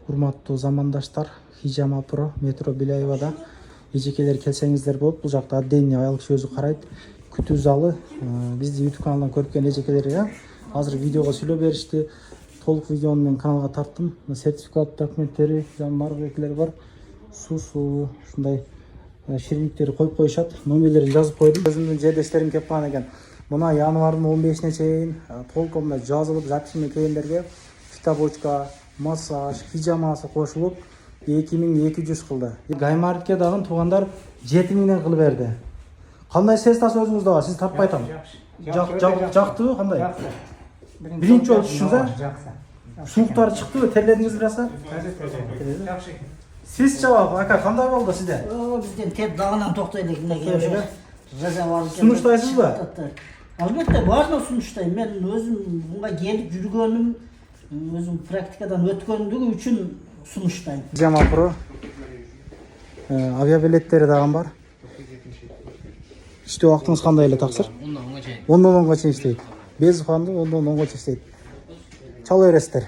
Урматтуу замандаштар, Хижама Про метро Биляевада эжекелер келсеңиздер болот. Бул жакта отдельный айыл киши өзү карайт. Күтүү залы. Бизди YouTube каналдан көрүп эжекелерге азыр видеого сүйлөп беришти. Толук видеону мен каналга тарттым. Сертификат документтери, бarbekler бар. Суу ушундай шириндиктери коюп коюшат. Номерлерин жазып койдум. Өзүмдүн жерлештерим кеп калган экен. Мына январдын 15-ине чейин толкомда жазылып записьме келгендерге фитобочка, массаж, хижамасы кошулуп 2200 кылды. Гаймардке дагы туугандар 7000ден кылып берди. Кандай средствосы өзүңүздө бар? Сиз таппай атам. Жактыбы, кандай? Биринчи жолу түшүңүз, сууктар чыктыбы, терледиңиз бир аса? Жакшы. Сиз жабап, ака, кандай болду сизде? Бизден теп дагынан токтой элек мындай. Сунуштайсызбы? Албетте, баарын сунуштайм. Мен өзүм мынга келип жүргөнүм, өзүм практикадан өткөндүгү үчүн сунуштайм. Хижама Про авиабилеттери дагы бар. İşte вакытыңыз кандай эле таксыр? 10-дон 10га чейин иштейт. Без уханды 10-дон 10га чейин иштейт. Чала бересиздер.